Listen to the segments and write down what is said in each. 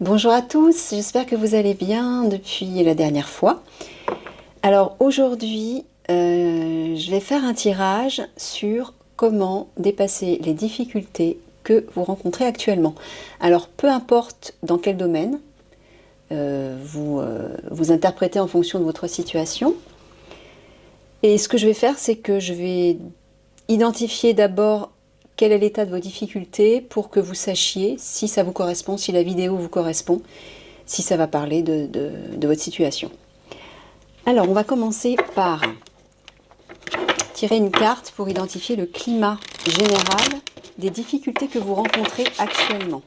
Bonjour à tous, j'espère que vous allez bien depuis la dernière fois. Alors aujourd'hui, je vais faire un tirage sur comment dépasser les difficultés que vous rencontrez actuellement. Alors peu importe dans quel domaine, vous interprétez en fonction de votre situation. Et ce que je vais faire, c'est que je vais identifier d'abord quel est l'état de vos difficultés pour que vous sachiez si ça vous correspond, si la vidéo vous correspond, si ça va parler de votre situation. Alors, on va commencer par tirer une carte pour identifier le climat général des difficultés que vous rencontrez actuellement.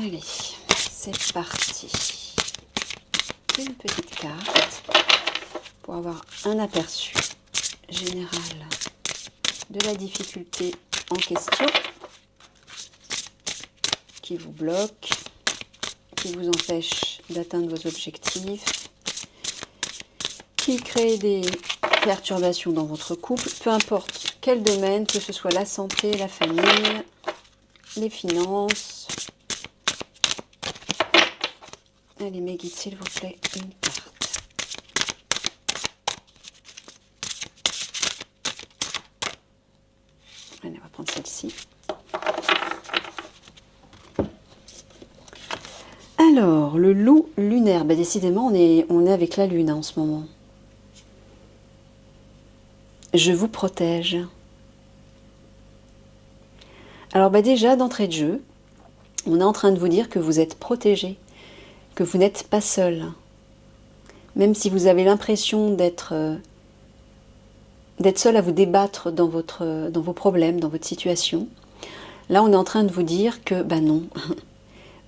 Allez, c'est parti. Une petite carte pour avoir un aperçu général de la difficulté en question qui vous bloque, qui vous empêche d'atteindre vos objectifs, qui crée des perturbations dans votre couple, peu importe quel domaine, que ce soit la santé, la famille, les finances. Allez, mes guides, s'il vous plaît, une carte. Allez, on va prendre celle-ci. Alors, le loup lunaire. Ben, décidément, on est avec la lune en ce moment. Je vous protège. Alors, ben, déjà, d'entrée de jeu, on est en train de vous dire que vous êtes protégé, que vous n'êtes pas seul. Même si vous avez l'impression d'être seul à vous débattre dans vos problèmes, dans votre situation, là, on est en train de vous dire que, ben non,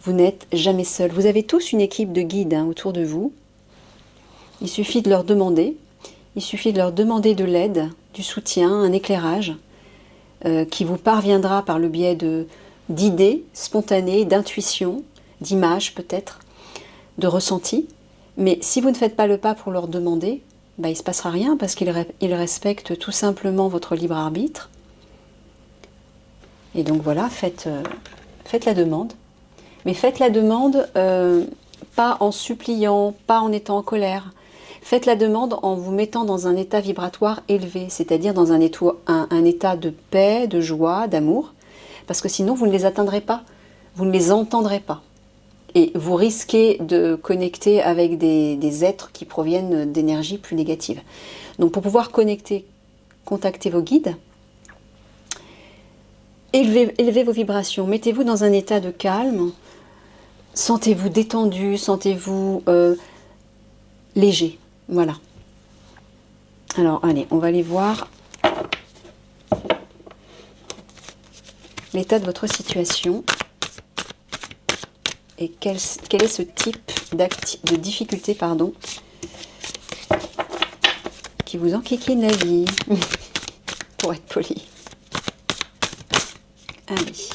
vous n'êtes jamais seul. Vous avez tous une équipe de guides autour de vous. Il suffit de leur demander. Il suffit de leur demander de l'aide, du soutien, un éclairage qui vous parviendra par le biais d'idées spontanées, d'intuitions, d'images peut-être, de ressentis. Mais si vous ne faites pas le pas pour leur demander, il ne se passera rien parce qu'ils respectent tout simplement votre libre arbitre. Et donc voilà, faites la demande. Mais faites la demande pas en suppliant, pas en étant en colère. Faites la demande en vous mettant dans un état vibratoire élevé, c'est-à-dire dans un état de paix, de joie, d'amour, parce que sinon vous ne les atteindrez pas, vous ne les entendrez pas. Et vous risquez de connecter avec des êtres qui proviennent d'énergies plus négatives. Donc pour pouvoir contacter vos guides, élevez vos vibrations, mettez-vous dans un état de calme, sentez-vous détendu, sentez-vous léger. Voilà. Alors, allez, on va aller voir l'état de votre situation et quel est ce type de difficulté, qui vous enquiquine la vie, pour être poli. Allez.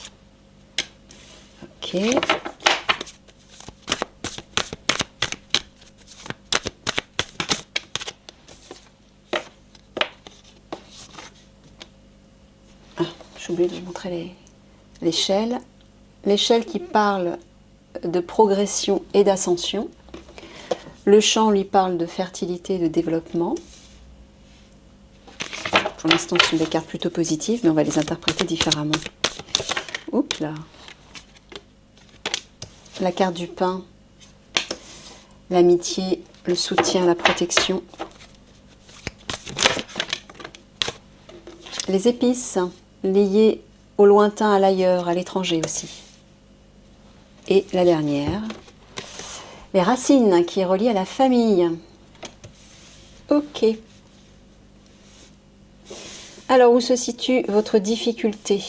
Ok. J'ai oublié de vous montrer l'échelle. L'échelle qui parle de progression et d'ascension. Le champ lui parle de fertilité et de développement. Pour l'instant, ce sont des cartes plutôt positives, mais on va les interpréter différemment. Oups là. La carte du pain, l'amitié, le soutien, la protection. Les épices, liées au lointain, à l'ailleurs, à l'étranger aussi. Et la dernière, les racines, qui est reliée à la famille. Ok. Alors, où se situe votre difficulté?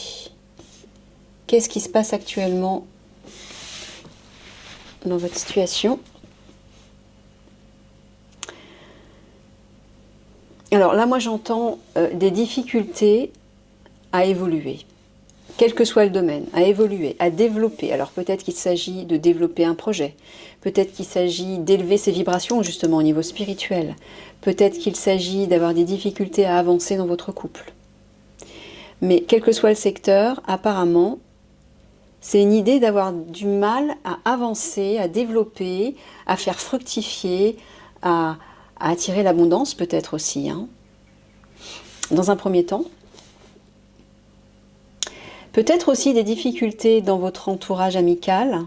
Qu'est-ce qui se passe actuellement dans votre situation? Alors là, moi, j'entends des difficultés à évoluer. quel que soit le domaine, à évoluer, à développer. Alors peut-être qu'il s'agit de développer un projet, peut-être qu'il s'agit d'élever ses vibrations justement au niveau spirituel, peut-être qu'il s'agit d'avoir des difficultés à avancer dans votre couple. Mais quel que soit le secteur, apparemment, c'est une idée d'avoir du mal à avancer, à développer, à faire fructifier, à attirer l'abondance peut-être aussi, hein. Dans un premier temps. Peut-être aussi des difficultés dans votre entourage amical,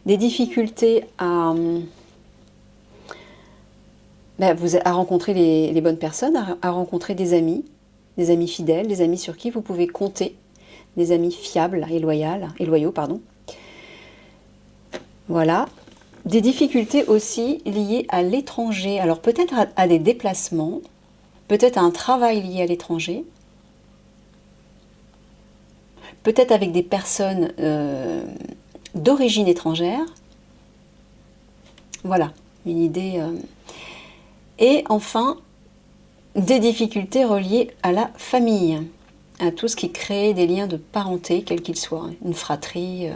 des difficultés à rencontrer les bonnes personnes, à rencontrer des amis fidèles, des amis sur qui vous pouvez compter, des amis fiables et loyaux, pardon. Voilà. Des difficultés aussi liées à l'étranger, alors peut-être à des déplacements, peut-être à un travail lié à l'étranger, peut-être avec des personnes d'origine étrangère. Voilà, une idée. Et enfin, des difficultés reliées à la famille, à tout ce qui crée des liens de parenté, quels qu'ils soient, hein, une fratrie.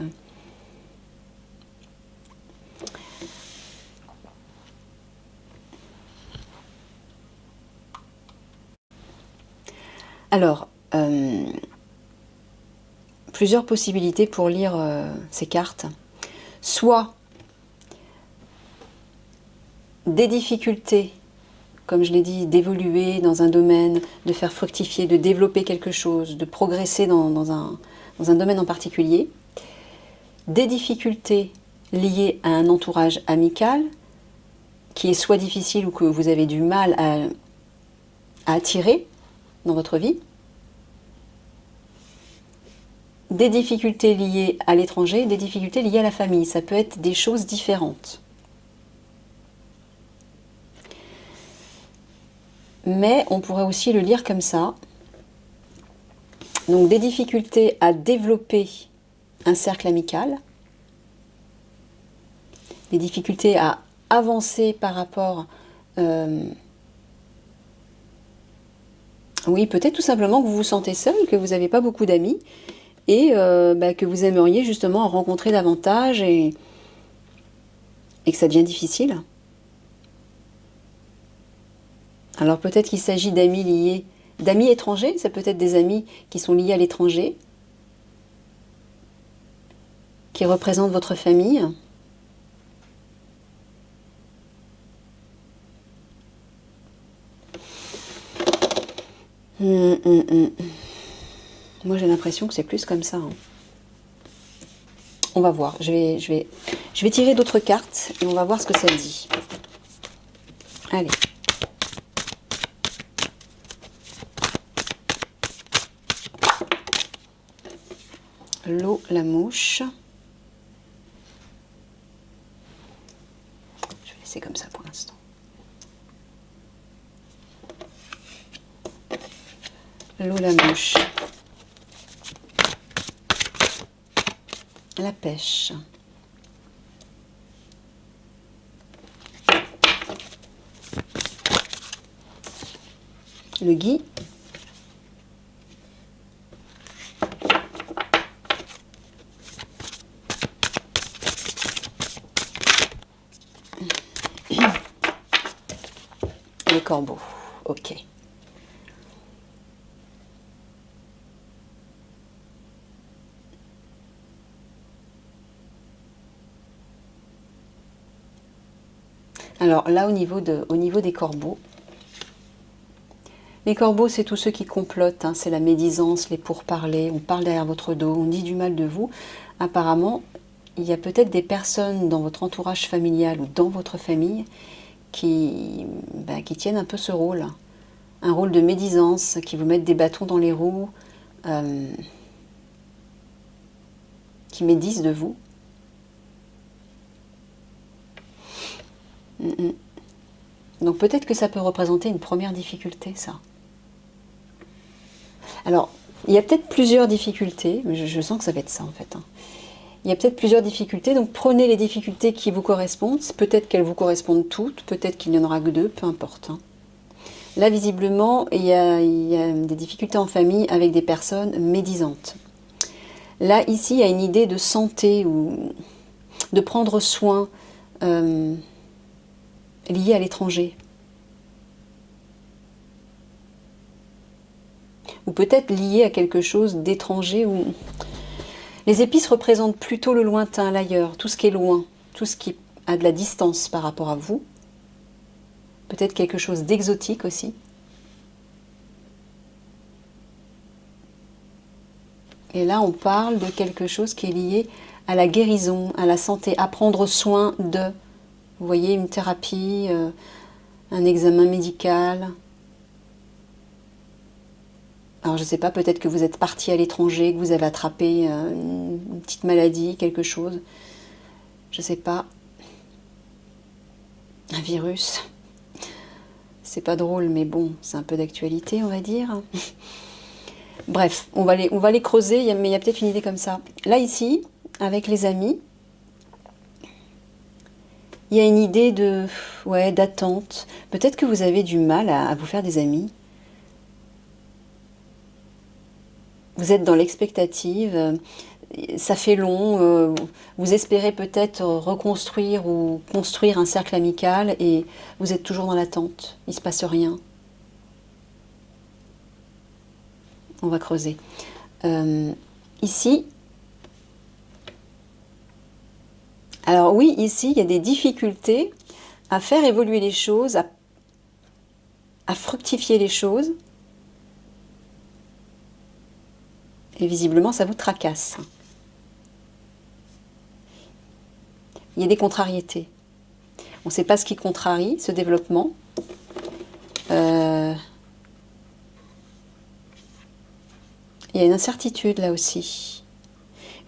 Alors, plusieurs possibilités pour lire ces cartes. Soit des difficultés, comme je l'ai dit, d'évoluer dans un domaine, de faire fructifier, de développer quelque chose, de progresser dans un domaine en particulier. Des difficultés liées à un entourage amical, qui est soit difficile ou que vous avez du mal à attirer dans votre vie. Des difficultés liées à l'étranger, des difficultés liées à la famille. Ça peut être des choses différentes. Mais on pourrait aussi le lire comme ça. Donc des difficultés à développer un cercle amical, des difficultés à avancer par rapport... oui, peut-être tout simplement que vous vous sentez seul, que vous n'avez pas beaucoup d'amis, et que vous aimeriez justement en rencontrer davantage, et que ça devient difficile. Alors peut-être qu'il s'agit d'amis étrangers, ça peut être des amis qui sont liés à l'étranger, qui représentent votre famille. Moi j'ai l'impression que c'est plus comme ça, hein. On va voir, je vais tirer d'autres cartes et on va voir ce que ça dit. Allez. L'eau, la mouche. Je vais laisser comme ça pour l'instant. L'eau, la mouche. La pêche. Le gui. Le corbeau. Ok. Alors là, au niveau des corbeaux, les corbeaux, c'est tous ceux qui complotent, hein, c'est la médisance, les pourparlers, on parle derrière votre dos, on dit du mal de vous. Apparemment, il y a peut-être des personnes dans votre entourage familial ou dans votre famille qui tiennent un peu ce rôle, un rôle de médisance, qui vous mettent des bâtons dans les roues, qui médisent de vous. Donc peut-être que ça peut représenter une première difficulté, ça. Alors, il y a peut-être plusieurs difficultés, mais je sens que ça va être ça en fait, hein. Il y a peut-être plusieurs difficultés, donc prenez les difficultés qui vous correspondent. Peut-être qu'elles vous correspondent toutes, peut-être qu'il n'y en aura que deux, peu importe, hein. Là, visiblement, il y a des difficultés en famille avec des personnes médisantes. Là, ici, il y a une idée de santé ou de prendre soin liée à l'étranger. Ou peut-être lié à quelque chose d'étranger. Où... Les épices représentent plutôt le lointain, l'ailleurs, tout ce qui est loin, tout ce qui a de la distance par rapport à vous. Peut-être quelque chose d'exotique aussi. Et là, on parle de quelque chose qui est lié à la guérison, à la santé, à prendre soin de. Vous voyez, une thérapie, un examen médical. Alors je ne sais pas, peut-être que vous êtes parti à l'étranger, que vous avez attrapé une petite maladie, quelque chose. Je ne sais pas. Un virus. C'est pas drôle, mais bon, c'est un peu d'actualité, on va dire. Bref, on va les creuser, mais il y a peut-être une idée comme ça. Là, ici, avec les amis, il y a une idée de, ouais, d'attente. Peut-être que vous avez du mal à vous faire des amis. Vous êtes dans l'expectative, ça fait long, vous espérez peut-être reconstruire ou construire un cercle amical et vous êtes toujours dans l'attente, il ne se passe rien. On va creuser. Ici, alors oui, ici, il y a des difficultés à faire évoluer les choses, à fructifier les choses. Et visiblement, ça vous tracasse. Il y a des contrariétés. On ne sait pas ce qui contrarie ce développement. Il y a une incertitude là aussi.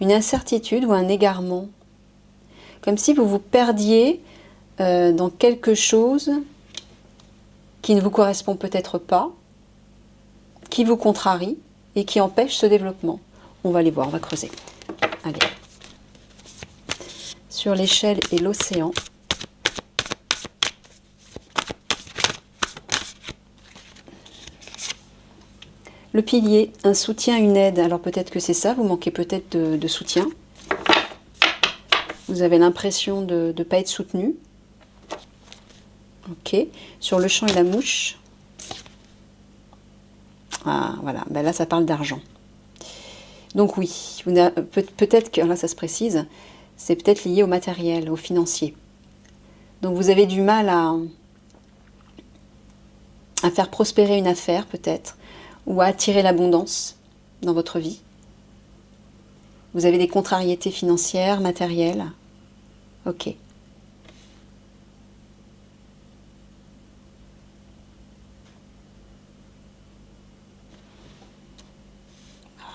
Une incertitude ou un égarement. Comme si vous vous perdiez dans quelque chose qui ne vous correspond peut-être pas, qui vous contrarie et qui empêche ce développement. On va aller voir, on va creuser. Allez. Sur l'échelle et l'océan. Le pilier, un soutien, une aide. Alors peut-être que c'est ça, vous manquez peut-être de soutien. Vous avez l'impression de ne pas être soutenu. Ok. Sur le champ et la mouche. Ah, voilà. Ben là, ça parle d'argent. Donc oui, peut-être que, là ça se précise, c'est peut-être lié au matériel, au financier. Donc vous avez du mal à faire prospérer une affaire peut-être, ou à attirer l'abondance dans votre vie. Vous avez des contrariétés financières, matérielles. Ok.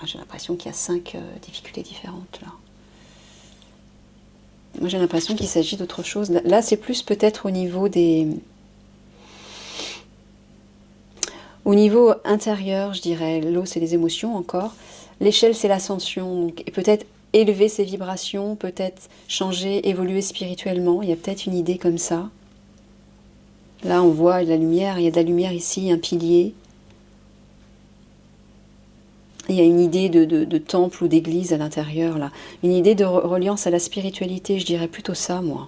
J'ai l'impression qu'il y a 5 difficultés différentes là. Moi j'ai l'impression qu'il s'agit d'autre chose. Là c'est plus peut-être au niveau des... Au niveau intérieur, je dirais, l'eau c'est les émotions encore. L'échelle c'est l'ascension. Et peut-être élever ses vibrations, peut-être changer, évoluer spirituellement. Il y a peut-être une idée comme ça. Là on voit de la lumière, il y a de la lumière ici, un pilier. Il y a une idée de temple ou d'église à l'intérieur, là. Une idée de reliance à la spiritualité, je dirais plutôt ça, moi.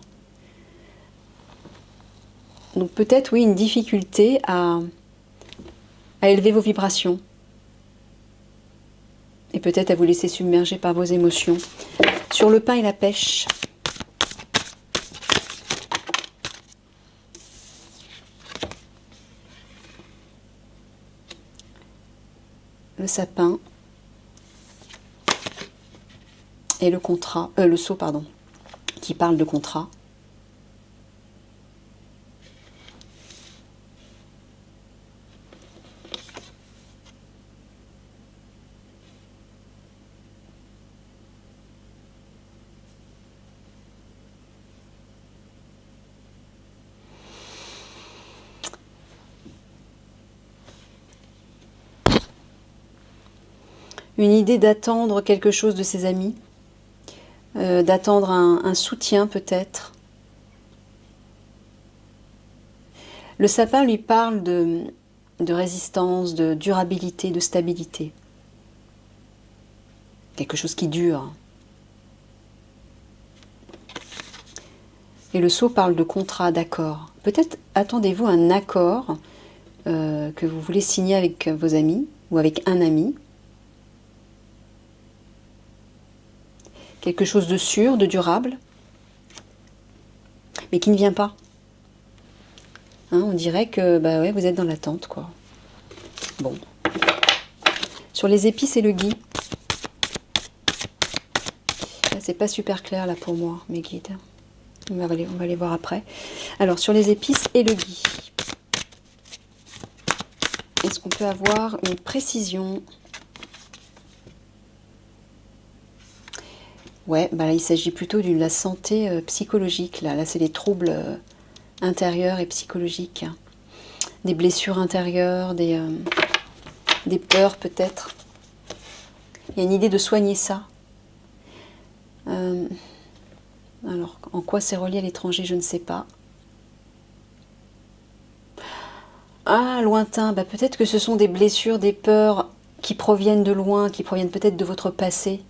Donc peut-être, oui, une difficulté à élever vos vibrations. Et peut-être à vous laisser submerger par vos émotions. Sur le pain et la pêche. Le sapin. Et le contrat, le sceau, pardon, qui parle de contrat. Une idée d'attendre quelque chose de ses amis, d'attendre un soutien peut-être. Le sapin lui parle de résistance, de durabilité, de stabilité. quelque chose qui dure. Et le sceau parle de contrat, d'accord. Peut-être attendez-vous un accord que vous voulez signer avec vos amis ou avec un ami. Quelque chose de sûr, de durable, mais qui ne vient pas. Hein, on dirait que bah ouais, vous êtes dans l'attente, quoi. Bon. Sur les épices et le gui. Là, c'est pas super clair là pour moi, mes guides. On va les voir après. Alors, sur les épices et le gui. Est-ce qu'on peut avoir une précision? Ouais, bah là, il s'agit plutôt de la santé psychologique. Là c'est les troubles intérieurs et psychologiques. Des blessures intérieures, des peurs peut-être. Il y a une idée de soigner ça. Alors, en quoi c'est relié à l'étranger, je ne sais pas. Ah, lointain, bah peut-être que ce sont des blessures, des peurs qui proviennent de loin, qui proviennent peut-être de votre passé.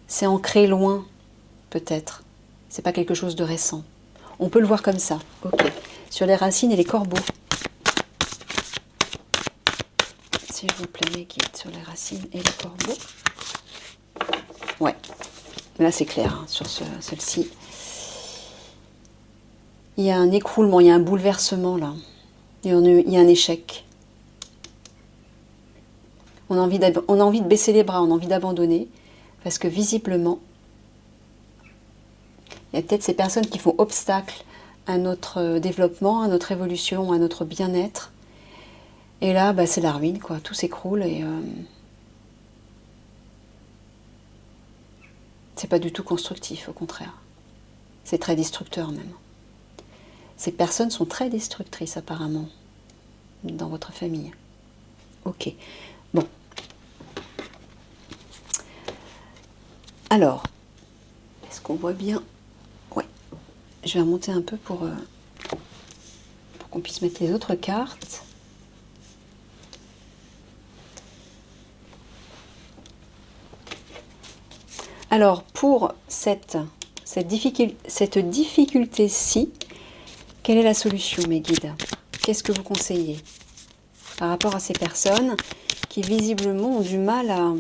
C'est ancré loin, peut-être. C'est pas quelque chose de récent. On peut le voir comme ça. Ok. Sur les racines et les corbeaux. S'il vous plaît, mes guides, sur les racines et les corbeaux. Ouais. Là, c'est clair, hein, sur celle-ci. Il y a un écroulement, il y a un bouleversement, là. Il y a un échec. On a envie de baisser les bras, on a envie d'abandonner. Parce que visiblement, il y a peut-être ces personnes qui font obstacle à notre développement, à notre évolution, à notre bien-être. Et là, bah, c'est la ruine, quoi. Tout s'écroule et c'est pas du tout constructif, au contraire. C'est très destructeur même. Ces personnes sont très destructrices apparemment dans votre famille. Ok. Bon. Alors, est-ce qu'on voit bien? Ouais. Je vais remonter un peu pour qu'on puisse mettre les autres cartes. Alors, pour cette difficulté-ci, quelle est la solution, mes guides? Qu'est-ce que vous conseillez par rapport à ces personnes qui visiblement ont du mal à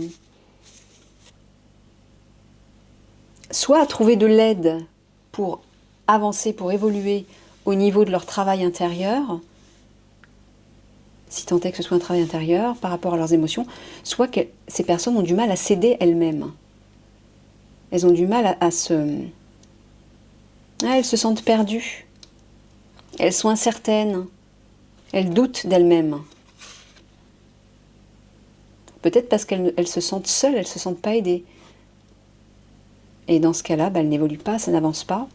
soit à trouver de l'aide pour avancer, pour évoluer au niveau de leur travail intérieur, si tant est que ce soit un travail intérieur par rapport à leurs émotions, soit que ces personnes ont du mal à s'aider elles-mêmes. Elles ont du mal à se... Ah, elles se sentent perdues. Elles sont incertaines. Elles doutent d'elles-mêmes. Peut-être parce qu'elles se sentent seules, elles ne se sentent pas aidées. Et dans ce cas-là, bah, elles n'évoluent pas, ça n'avance pas.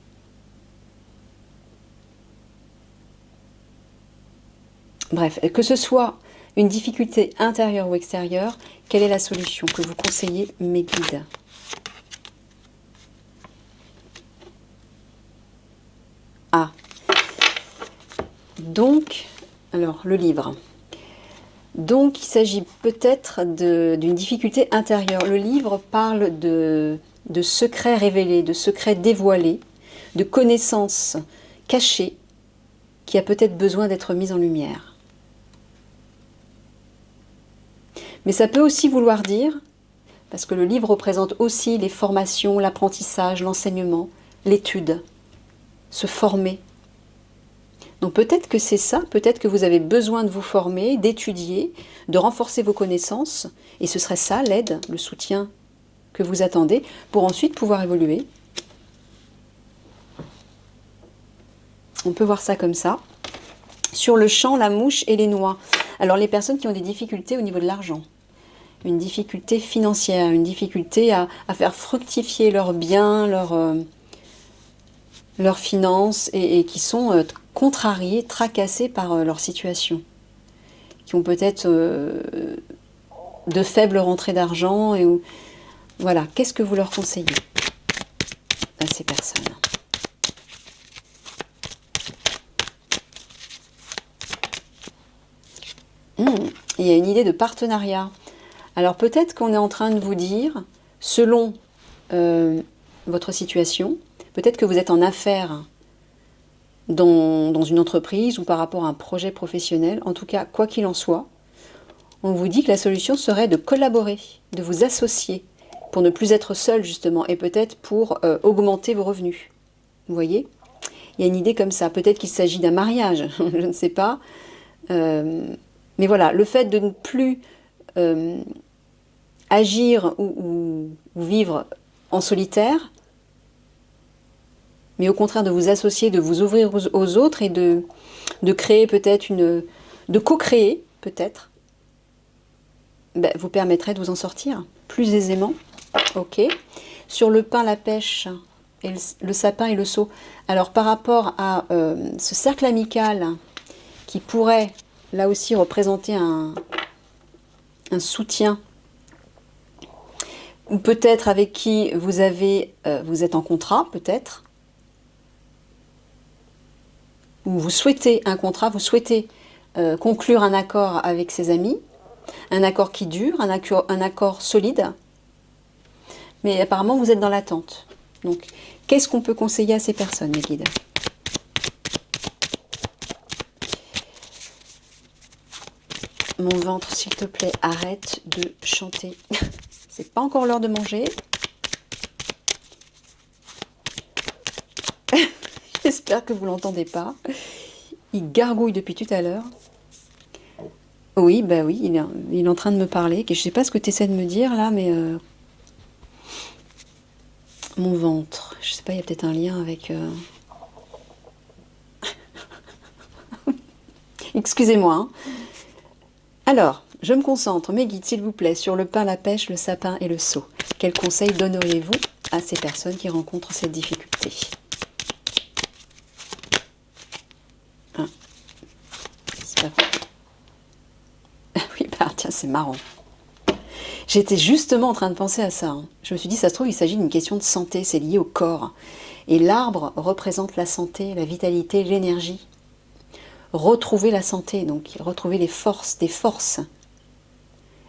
Bref, que ce soit une difficulté intérieure ou extérieure, quelle est la solution que vous conseillez, mes guides? Ah, donc, alors le livre. Donc, il s'agit peut-être d'une difficulté intérieure. Le livre parle de secrets révélés, de secrets dévoilés, de connaissances cachées qui a peut-être besoin d'être mises en lumière. Mais ça peut aussi vouloir dire, parce que le livre représente aussi les formations, l'apprentissage, l'enseignement, l'étude, se former. Donc peut-être que c'est ça, peut-être que vous avez besoin de vous former, d'étudier, de renforcer vos connaissances, et ce serait ça l'aide, le soutien que vous attendez, pour ensuite pouvoir évoluer. On peut voir ça comme ça. Sur le champ, la mouche et les noix. Alors les personnes qui ont des difficultés au niveau de l'argent, une difficulté financière, une difficulté à faire fructifier leurs biens, leurs finances, et qui sont contrariées, tracassées par leur situation, qui ont peut-être de faibles rentrées d'argent. Voilà, qu'est-ce que vous leur conseillez à ces personnes? Il y a une idée de partenariat. Alors peut-être qu'on est en train de vous dire, selon votre situation, peut-être que vous êtes en affaires dans une entreprise ou par rapport à un projet professionnel. En tout cas, quoi qu'il en soit, on vous dit que la solution serait de collaborer, de vous associer, pour ne plus être seul justement, et peut-être pour augmenter vos revenus. Vous voyez? Il y a une idée comme ça. Peut-être qu'il s'agit d'un mariage, je ne sais pas. Mais voilà, le fait de ne plus agir ou vivre en solitaire, mais au contraire de vous associer, de vous ouvrir aux autres et de créer peut-être de co-créer peut-être, ben, vous permettrait de vous en sortir plus aisément. Ok. Sur le pain, la pêche, et le sapin et le seau. Alors par rapport à ce cercle amical qui pourrait là aussi représenter un soutien, ou peut-être avec qui vous êtes en contrat, peut-être, ou vous souhaitez un contrat, vous souhaitez conclure un accord avec ses amis, un accord qui dure, un accord solide, mais apparemment vous êtes dans l'attente. Donc, qu'est-ce qu'on peut conseiller à ces personnes, mes guides? Mon ventre, s'il te plaît, arrête de chanter. C'est pas encore l'heure de manger. J'espère que vous l'entendez pas. Il gargouille depuis tout à l'heure. Oui, bah oui, il est en train de me parler. Je sais pas ce que tu essaies de me dire là, mais mon ventre. Je sais pas, il y a peut-être un lien avec. Excusez-moi. Hein. Alors, je me concentre, mes guides, s'il vous plaît, sur le pain, la pêche, le sapin et le seau. Quels conseils donneriez-vous à ces personnes qui rencontrent cette difficulté? Hein. C'est pas vrai. Oui, bah tiens, c'est marrant. J'étais justement en train de penser à ça. Hein. Je me suis dit, ça se trouve, il s'agit d'une question de santé, c'est lié au corps. Et l'arbre représente la santé, la vitalité, l'énergie. Retrouver la santé, donc retrouver les forces, des forces.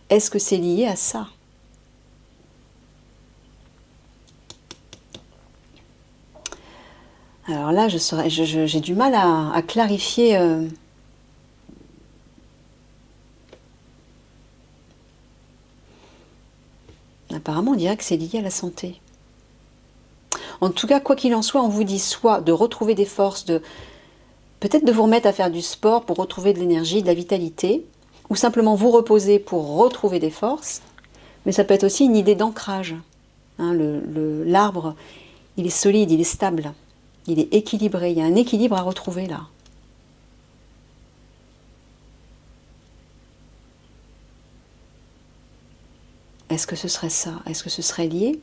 Est-ce que c'est lié à ça? Alors là, j'ai du mal à clarifier. Apparemment, on dirait que c'est lié à la santé. En tout cas, quoi qu'il en soit, on vous dit soit de retrouver des forces, peut-être de vous remettre à faire du sport pour retrouver de l'énergie, de la vitalité, ou simplement vous reposer pour retrouver des forces. Mais ça peut être aussi une idée d'ancrage. Hein, l'arbre, il est solide, il est stable, il est équilibré. Il y a un équilibre à retrouver là. Est-ce que ce serait ça? Est-ce que ce serait lié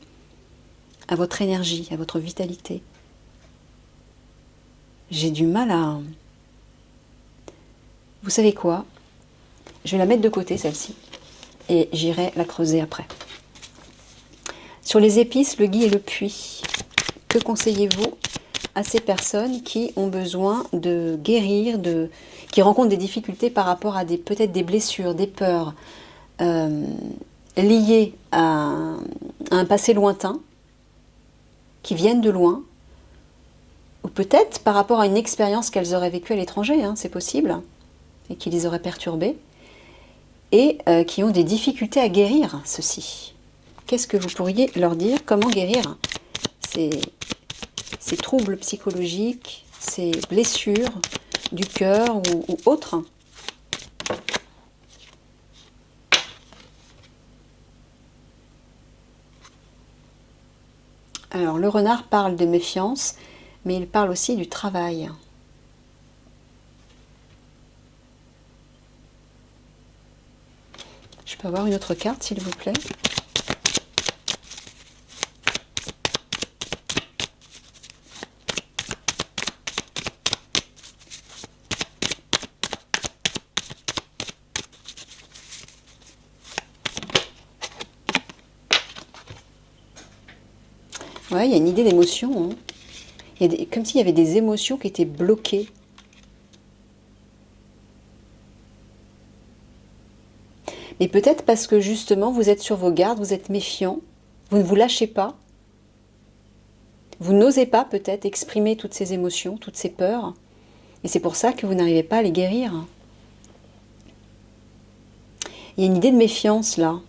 à votre énergie, à votre vitalité? J'ai du mal à... Vous savez quoi? Je vais la mettre de côté, celle-ci, et j'irai la creuser après. Sur les épices, le gui et le puits, que conseillez-vous à ces personnes qui ont besoin de guérir, qui rencontrent des difficultés par rapport à peut-être des blessures, des peurs, liées à un passé lointain, qui viennent de loin, ou peut-être par rapport à une expérience qu'elles auraient vécue à l'étranger, hein, c'est possible, et qui les aurait perturbées, et qui ont des difficultés à guérir ceci. Qu'est-ce que vous pourriez leur dire? Comment guérir ces troubles psychologiques, ces blessures du cœur ou autres? Alors, le renard parle de méfiance, mais il parle aussi du travail. Je peux avoir une autre carte, s'il vous plaît? Ouais, il y a une idée d'émotion. Hein. Comme s'il y avait des émotions qui étaient bloquées. Et peut-être parce que justement vous êtes sur vos gardes, vous êtes méfiant, vous ne vous lâchez pas, vous n'osez pas peut-être exprimer toutes ces émotions, toutes ces peurs, et c'est pour ça que vous n'arrivez pas à les guérir. Il y a une idée de méfiance là.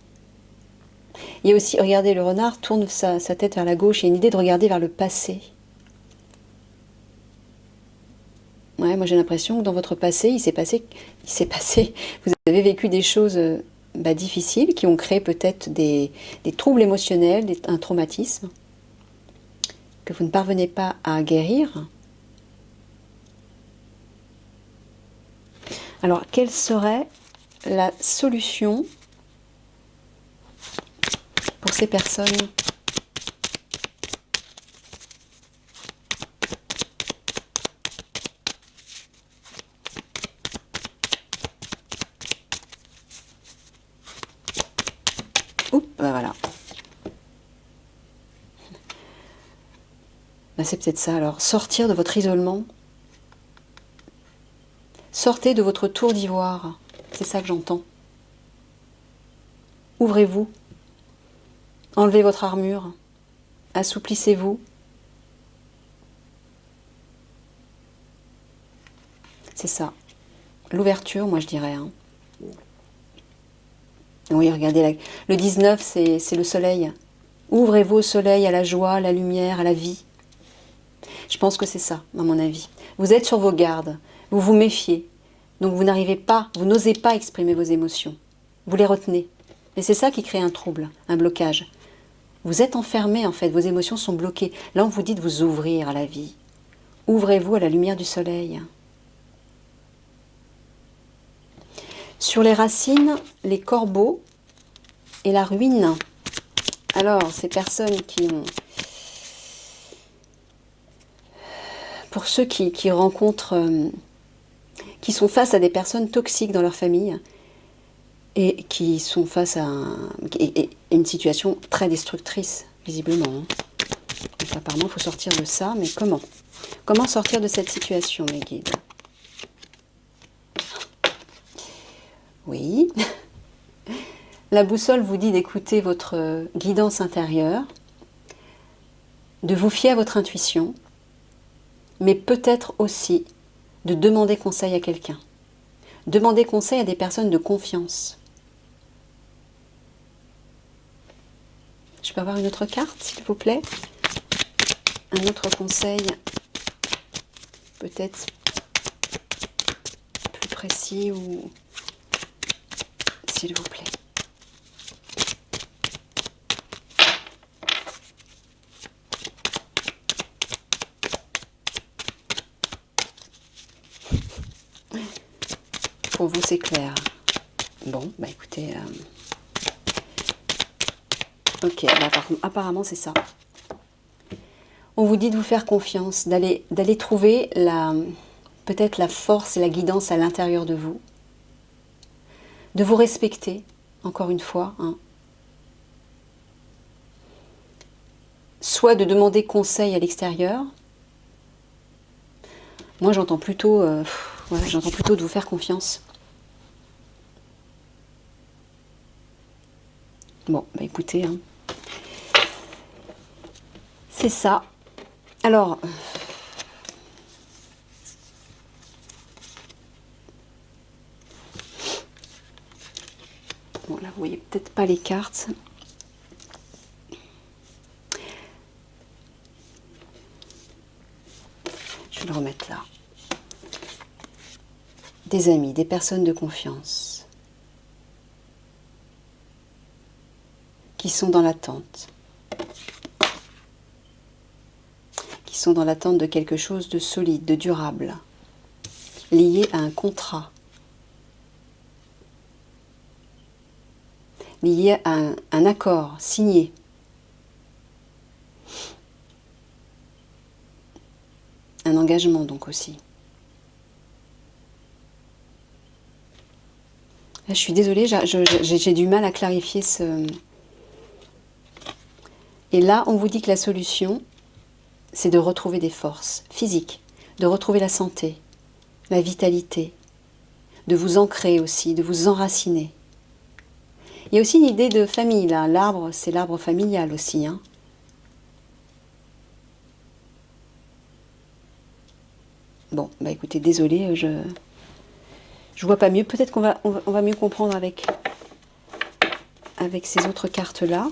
Il y a aussi, regardez, le renard tourne sa tête vers la gauche, il y a une idée de regarder vers le passé. Ouais, moi j'ai l'impression que dans votre passé, il s'est passé, vous avez vécu des choses difficiles qui ont créé peut-être des troubles émotionnels, un traumatisme que vous ne parvenez pas à guérir. Alors, quelle serait la solution pour ces personnes ? Oups, voilà. C'est peut-être ça alors, sortir de votre isolement. Sortez de votre tour d'ivoire, c'est ça que j'entends. Ouvrez-vous, enlevez votre armure, assouplissez-vous. C'est ça, l'ouverture, moi je dirais. Hein. Oui, regardez, le 19, c'est le soleil. Ouvrez-vous au soleil, à la joie, à la lumière, à la vie. Je pense que c'est ça, à mon avis. Vous êtes sur vos gardes, vous vous méfiez, donc vous n'arrivez pas, vous n'osez pas exprimer vos émotions. Vous les retenez. Et c'est ça qui crée un trouble, un blocage. Vous êtes enfermé en fait, vos émotions sont bloquées. Là, on vous dit de vous ouvrir à la vie. Ouvrez-vous à la lumière du soleil. Sur les racines, les corbeaux et la ruine. Alors, ces personnes qui ont... Pour ceux qui rencontrent... qui sont face à des personnes toxiques dans leur famille et qui sont face à une situation très destructrice, visiblement. Hein. Donc, apparemment, il faut sortir de ça, mais comment ? Comment sortir de cette situation, mes guides ? Oui. La boussole vous dit d'écouter votre guidance intérieure, de vous fier à votre intuition, mais peut-être aussi de demander conseil à quelqu'un. Demander conseil à des personnes de confiance. Je peux avoir une autre carte, s'il vous plaît ? Un autre conseil, peut-être plus précis ou... S'il vous plaît. Pour vous, c'est clair. Bon, écoutez... Ok, apparemment, c'est ça. On vous dit de vous faire confiance, d'aller trouver peut-être la force et la guidance à l'intérieur de vous. De vous respecter, encore une fois. Hein. Soit de demander conseil à l'extérieur. Moi, j'entends plutôt de vous faire confiance. Bon, écoutez, hein. C'est ça. Alors, bon, là, vous voyez peut-être pas les cartes. Je vais le remettre là. Des amis, des personnes de confiance qui sont dans l'attente. Qui sont dans l'attente de quelque chose de solide, de durable, lié à un contrat, lié à un accord signé. Un engagement donc aussi. Là, je suis désolée, j'ai du mal à clarifier ce... Et là, on vous dit que la solution, c'est de retrouver des forces physiques, de retrouver la santé, la vitalité, de vous ancrer aussi, de vous enraciner. Il y a aussi une idée de famille, là. L'arbre, c'est l'arbre familial aussi, hein. Bon, bah écoutez, désolé, je vois pas mieux. Peut-être on va mieux comprendre avec ces autres cartes-là.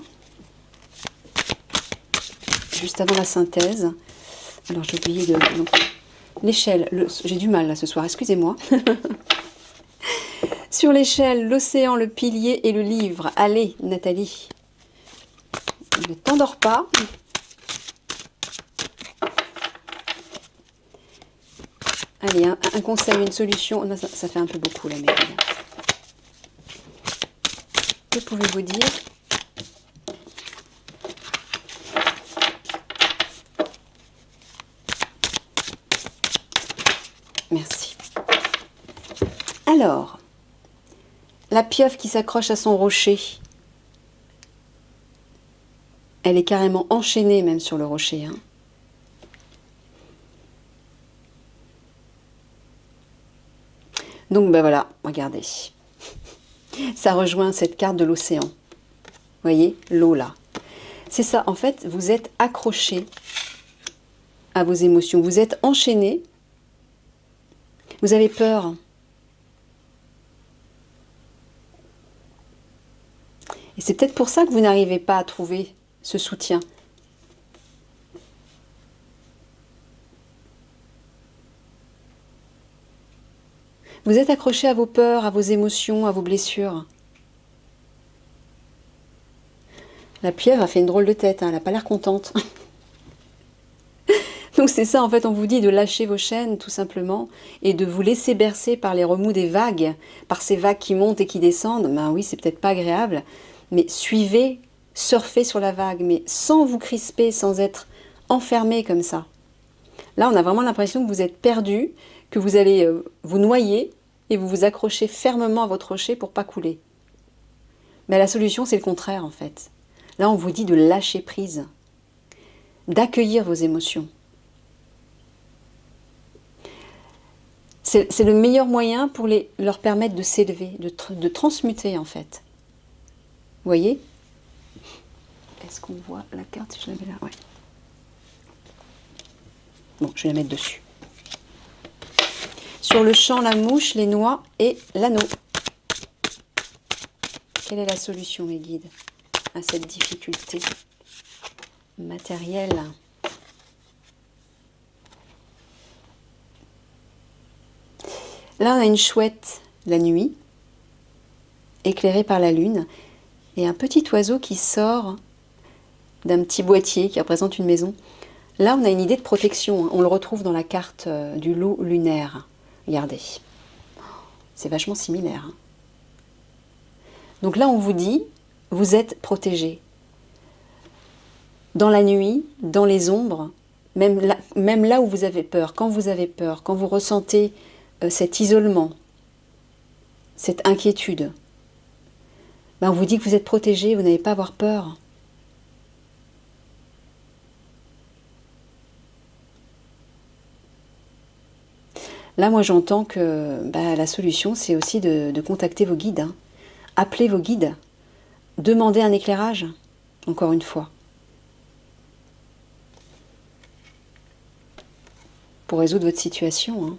Juste avant la synthèse. Alors, j'ai oublié de... L'échelle, j'ai du mal là ce soir, excusez-moi. Sur l'échelle, l'océan, le pilier et le livre. Allez, Nathalie. Ne t'endors pas. Allez, un conseil, une solution. Non, ça fait un peu beaucoup là, mais... Que pouvez-vous dire? Merci. Alors, la pieuvre qui s'accroche à son rocher, elle est carrément enchaînée même sur le rocher, hein. Donc ben voilà, regardez. Ça rejoint cette carte de l'océan. Vous voyez, l'eau là. C'est ça, en fait, vous êtes accroché à vos émotions. Vous êtes enchaîné. Vous avez peur. Et c'est peut-être pour ça que vous n'arrivez pas à trouver ce soutien. Vous êtes accroché à vos peurs, à vos émotions, à vos blessures. La pieuvre a fait une drôle de tête, hein, elle n'a pas l'air contente. Donc c'est ça, en fait, on vous dit de lâcher vos chaînes, tout simplement, et de vous laisser bercer par les remous des vagues, par ces vagues qui montent et qui descendent. Ben oui, c'est peut-être pas agréable, mais suivez, surfez sur la vague, mais sans vous crisper, sans être enfermé comme ça. Là, on a vraiment l'impression que vous êtes perdu, que vous allez vous noyer, et vous vous accrochez fermement à votre rocher pour pas couler. Mais la solution, c'est le contraire, en fait. Là, on vous dit de lâcher prise, d'accueillir vos émotions. C'est le meilleur moyen pour leur permettre de s'élever, de transmuter, en fait. Vous voyez? Est-ce qu'on voit la carte si je la mets là? Ouais. Bon, je vais la mettre dessus. Sur le champ, la mouche, les noix et l'anneau. Quelle est la solution, mes guides, à cette difficulté matérielle? Là, on a une chouette la nuit, éclairée par la lune, et un petit oiseau qui sort d'un petit boîtier qui représente une maison. Là, on a une idée de protection. On le retrouve dans la carte du loup lunaire. Regardez. C'est vachement similaire, hein. Donc là, on vous dit, vous êtes protégé. Dans la nuit, dans les ombres, même là où vous avez peur, quand vous ressentez cet isolement, cette inquiétude, ben on vous dit que vous êtes protégé, vous n'avez pas à avoir peur. Là, moi, j'entends que la solution, c'est aussi de contacter vos guides, hein. Appelez vos guides, demandez un éclairage, encore une fois, pour résoudre votre situation, hein.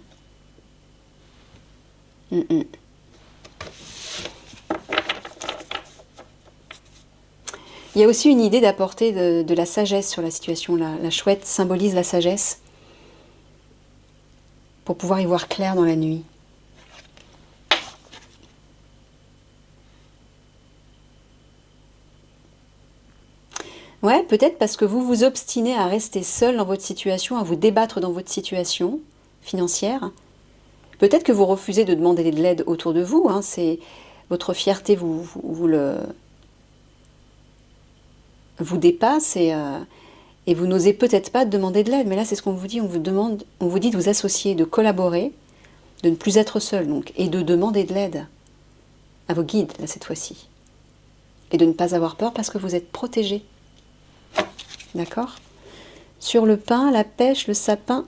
Il y a aussi une idée d'apporter de la sagesse sur la situation. La chouette symbolise la sagesse pour pouvoir y voir clair dans la nuit. Ouais, peut-être parce que vous vous obstinez à rester seul dans votre situation, à vous débattre dans votre situation financière. Peut-être que vous refusez de demander de l'aide autour de vous, hein, c'est votre fierté vous dépasse et vous n'osez peut-être pas demander de l'aide. Mais là, c'est ce qu'on vous dit, on vous dit de vous associer, de collaborer, de ne plus être seul donc, et de demander de l'aide à vos guides, là, cette fois-ci. Et de ne pas avoir peur parce que vous êtes protégé. D'accord? Sur le pain, la pêche, le sapin,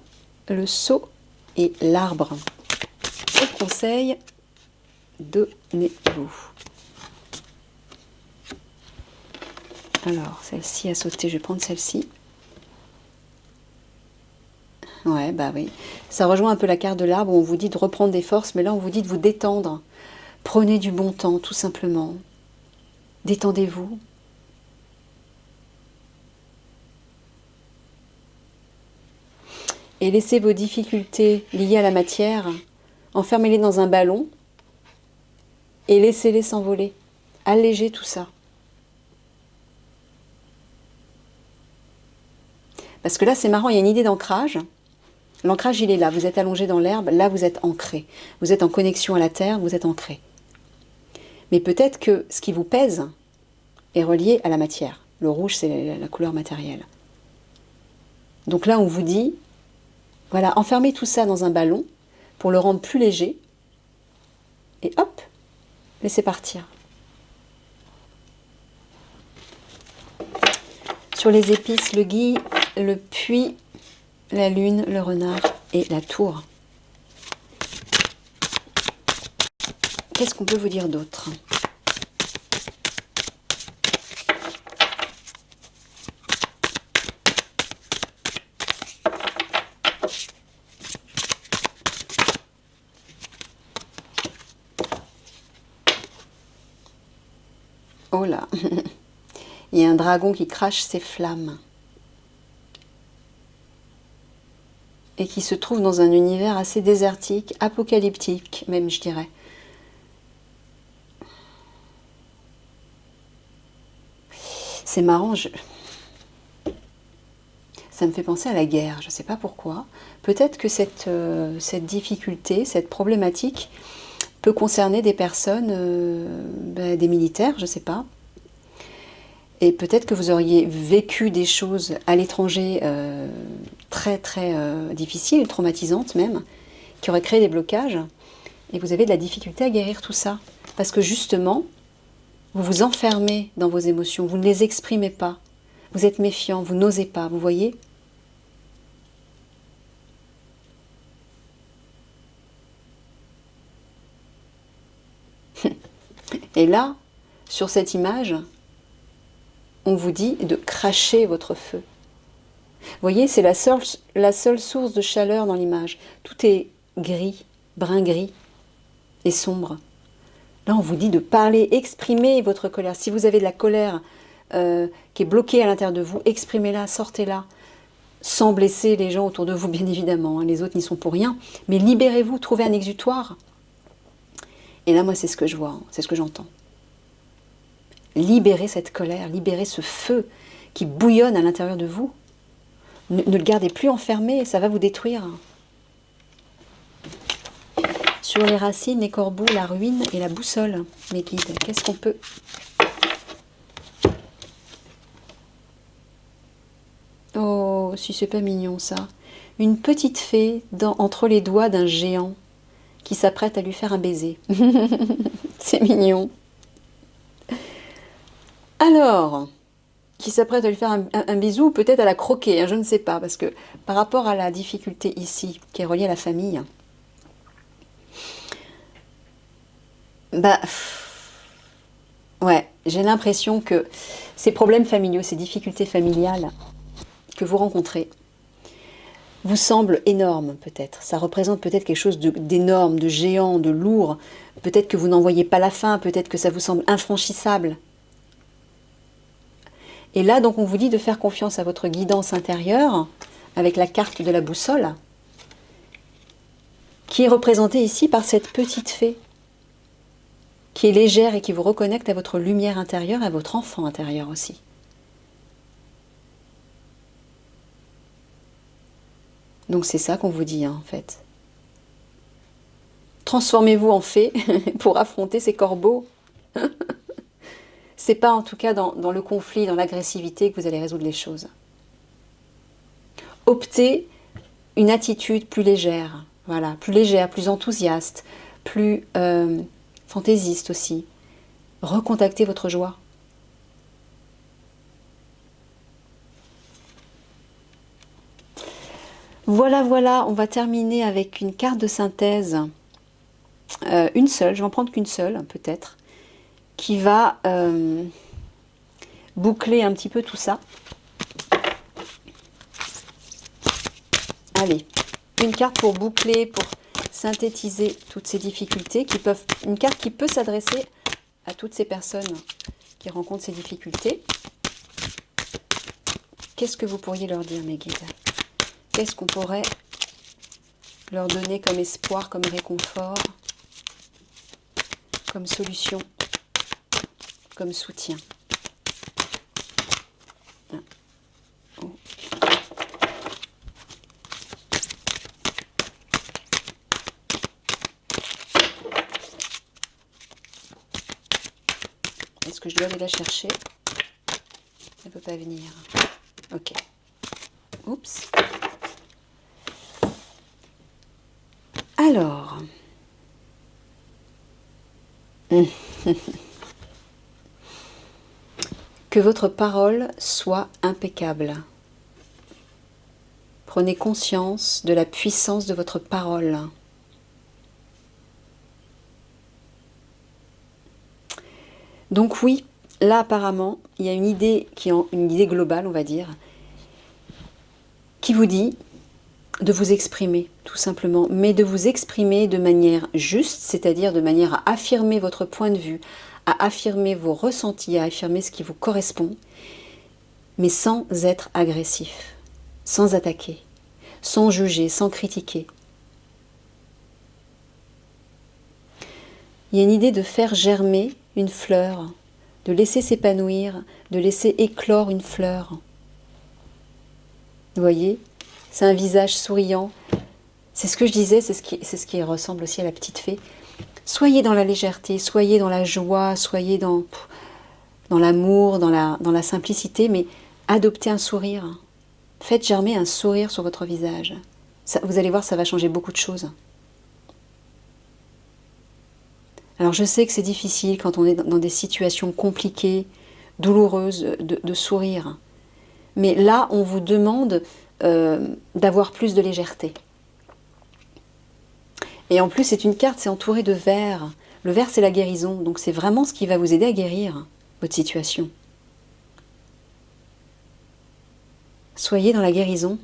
le seau et l'arbre. Quel conseil donnez-vous? Alors, celle-ci a sauté, je vais prendre celle-ci. Ouais, bah oui. Ça rejoint un peu la carte de l'arbre où on vous dit de reprendre des forces, mais là on vous dit de vous détendre. Prenez du bon temps, tout simplement. Détendez-vous. Et laissez vos difficultés liées à la matière, enfermez-les dans un ballon et laissez-les s'envoler. Allégez tout ça. Parce que là, c'est marrant, il y a une idée d'ancrage. L'ancrage, il est là. Vous êtes allongé dans l'herbe, là, vous êtes ancré. Vous êtes en connexion à la terre, vous êtes ancré. Mais peut-être que ce qui vous pèse est relié à la matière. Le rouge, c'est la couleur matérielle. Donc là, on vous dit, voilà, enfermez tout ça dans un ballon pour le rendre plus léger. Et hop, laissez partir. Sur les épices, le gui, le puits, la lune, le renard et la tour. Qu'est-ce qu'on peut vous dire d'autre? Oh là, il y a un dragon qui crache ses flammes et qui se trouve dans un univers assez désertique, apocalyptique même, je dirais. C'est marrant, ça me fait penser à la guerre, je ne sais pas pourquoi. Peut-être que cette difficulté, cette problématique peut concerner des personnes, des militaires, je ne sais pas. Et peut-être que vous auriez vécu des choses à l'étranger très très difficiles, traumatisantes même, qui auraient créé des blocages. Et vous avez de la difficulté à guérir tout ça. Parce que justement, vous vous enfermez dans vos émotions, vous ne les exprimez pas. Vous êtes méfiant, vous n'osez pas, vous voyez ? Et là, sur cette image, on vous dit de cracher votre feu. Vous voyez, c'est la seule source de chaleur dans l'image. Tout est gris, brun gris et sombre. Là, on vous dit de parler, exprimer votre colère. Si vous avez de la colère qui est bloquée à l'intérieur de vous, exprimez-la, sortez-la, sans blesser les gens autour de vous, bien évidemment. Hein, les autres n'y sont pour rien. Mais libérez-vous, trouvez un exutoire. Et là, moi, c'est ce que je vois, hein, c'est ce que j'entends. Libérez cette colère, libérez ce feu qui bouillonne à l'intérieur de vous. Ne le gardez plus enfermé, ça va vous détruire. Sur les racines, les corbeaux, la ruine et la boussole, mes guides, qu'est-ce qu'on peut... Oh, si c'est pas mignon ça. Une petite fée entre les doigts d'un géant qui s'apprête à lui faire un baiser. C'est mignon. Alors, qui s'apprête à lui faire un bisou, peut-être à la croquer, hein, je ne sais pas, parce que par rapport à la difficulté ici, qui est reliée à la famille, bah, ouais, j'ai l'impression que ces problèmes familiaux, ces difficultés familiales que vous rencontrez, vous semblent énormes peut-être. Ça représente peut-être quelque chose d'énorme, de géant, de lourd. Peut-être que vous n'en voyez pas la fin, peut-être que ça vous semble infranchissable. Et là, donc, on vous dit de faire confiance à votre guidance intérieure, avec la carte de la boussole, qui est représentée ici par cette petite fée, qui est légère et qui vous reconnecte à votre lumière intérieure, à votre enfant intérieur aussi. Donc c'est ça qu'on vous dit, hein, en fait. Transformez-vous en fée pour affronter ces corbeaux. C'est pas en tout cas dans le conflit, dans l'agressivité que vous allez résoudre les choses. Optez une attitude plus légère, voilà, plus légère, plus enthousiaste, plus fantaisiste aussi. Recontactez votre joie. Voilà, voilà, on va terminer avec une carte de synthèse, une seule, je vais en prendre qu'une seule peut-être, qui va boucler un petit peu tout ça. Allez, une carte pour boucler, pour synthétiser toutes ces difficultés, une carte qui peut s'adresser à toutes ces personnes qui rencontrent ces difficultés. Qu'est-ce que vous pourriez leur dire, mes guides? Qu'est-ce qu'on pourrait leur donner comme espoir, comme réconfort, comme solution, comme soutien? Oh. Est-ce que je dois aller la chercher? Elle ne peut pas venir. Ok. Oups. Alors. Que votre parole soit impeccable. Prenez conscience de la puissance de votre parole. Donc oui, là apparemment, il y a une idée une idée globale, on va dire, qui vous dit de vous exprimer, tout simplement, mais de vous exprimer de manière juste, c'est-à-dire de manière à affirmer votre point de vue, à affirmer vos ressentis, à affirmer ce qui vous correspond, mais sans être agressif, sans attaquer, sans juger, sans critiquer. Il y a une idée de faire germer une fleur, de laisser s'épanouir, de laisser éclore une fleur. Vous voyez, c'est un visage souriant. C'est ce que je disais, c'est ce qui ressemble aussi à la petite fée. Soyez dans la légèreté, soyez dans la joie, soyez dans l'amour, dans la simplicité, mais adoptez un sourire. Faites germer un sourire sur votre visage. Ça, vous allez voir, ça va changer beaucoup de choses. Alors je sais que c'est difficile quand on est dans des situations compliquées, douloureuses, de sourire. Mais là, on vous demande d'avoir plus de légèreté. Et en plus, c'est une carte, c'est entouré de vert. Le vert, c'est la guérison. Donc c'est vraiment ce qui va vous aider à guérir votre situation. Soyez dans la guérison.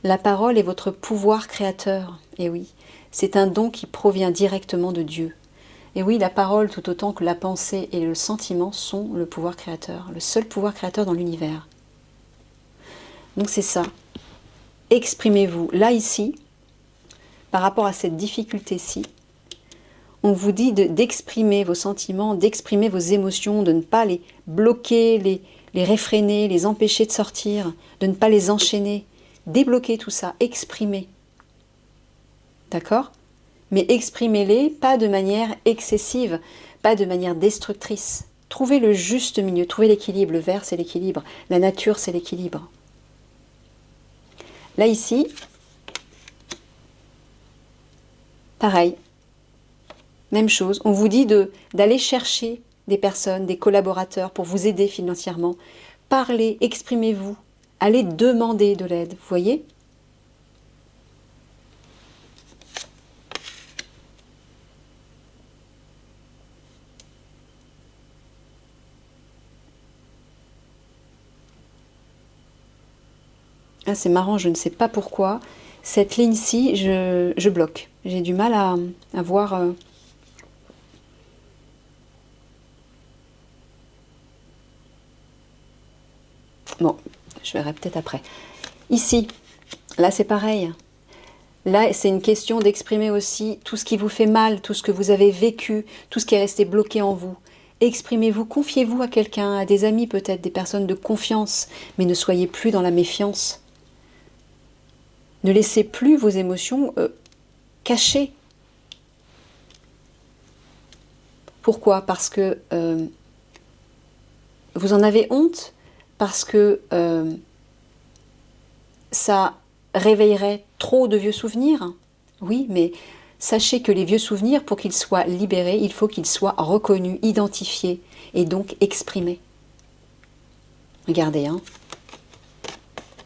La parole est votre pouvoir créateur. Et oui, c'est un don qui provient directement de Dieu. Et oui, la parole, tout autant que la pensée et le sentiment, sont le pouvoir créateur, le seul pouvoir créateur dans l'univers. Donc c'est ça. Exprimez-vous. Là, ici, par rapport à cette difficulté-ci, on vous dit d'exprimer vos sentiments, d'exprimer vos émotions, de ne pas les bloquer, les réfréner, les empêcher de sortir, de ne pas les enchaîner. Débloquez tout ça, exprimez. D'accord? Mais exprimez-les pas de manière excessive, pas de manière destructrice. Trouvez le juste milieu, trouvez l'équilibre. Le vert, c'est l'équilibre. La nature, c'est l'équilibre. Là, ici, pareil. Même chose. On vous dit d'aller chercher des personnes, des collaborateurs pour vous aider financièrement. Parlez, exprimez-vous. Allez demander de l'aide. Vous voyez ? Ah, c'est marrant, je ne sais pas pourquoi. Cette ligne-ci, je bloque. J'ai du mal à voir... Bon, je verrai peut-être après. Ici, là c'est pareil. Là, c'est une question d'exprimer aussi tout ce qui vous fait mal, tout ce que vous avez vécu, tout ce qui est resté bloqué en vous. Exprimez-vous, confiez-vous à quelqu'un, à des amis peut-être, des personnes de confiance, mais ne soyez plus dans la méfiance. Ne laissez plus vos émotions cachées. Pourquoi? Parce que vous en avez honte, parce que ça réveillerait trop de vieux souvenirs. Oui, mais sachez que les vieux souvenirs, pour qu'ils soient libérés, il faut qu'ils soient reconnus, identifiés et donc exprimés. Regardez, hein.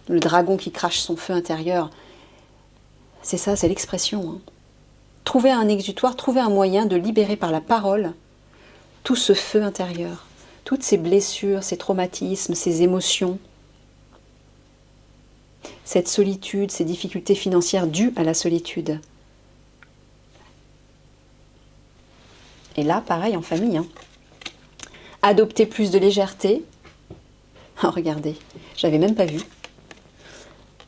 Le dragon qui crache son feu intérieur, c'est ça, c'est l'expression. Hein. Trouvez un exutoire, trouvez un moyen de libérer par la parole tout ce feu intérieur, toutes ces blessures, ces traumatismes, ces émotions, cette solitude, ces difficultés financières dues à la solitude. Et là, pareil en famille. Adopter plus de légèreté. Oh, regardez, j'avais même pas vu.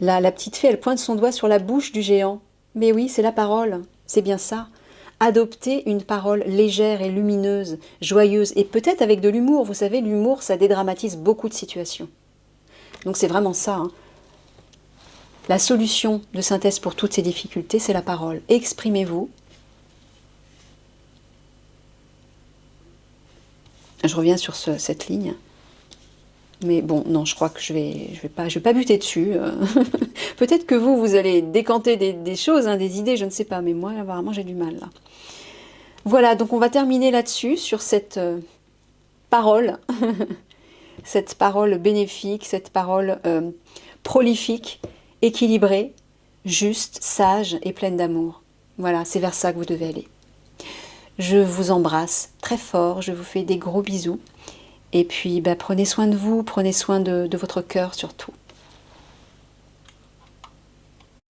Là, la petite fée, elle pointe son doigt sur la bouche du géant. Mais oui, c'est la parole, c'est bien ça. Adopter une parole légère et lumineuse, joyeuse, et peut-être avec de l'humour. Vous savez, l'humour, ça dédramatise beaucoup de situations. Donc c'est vraiment ça. La solution de synthèse pour toutes ces difficultés, c'est la parole. Exprimez-vous. Je reviens sur cette ligne. Mais bon, non, je crois que je vais pas buter dessus. Peut-être que vous allez décanter des choses, des idées, je ne sais pas. Mais moi, apparemment, j'ai du mal, là. Voilà, donc on va terminer là-dessus, sur cette parole. Cette parole bénéfique, cette parole prolifique, équilibrée, juste, sage et pleine d'amour. Voilà, c'est vers ça que vous devez aller. Je vous embrasse très fort, je vous fais des gros bisous. Et puis, prenez soin de vous, prenez soin de votre cœur surtout.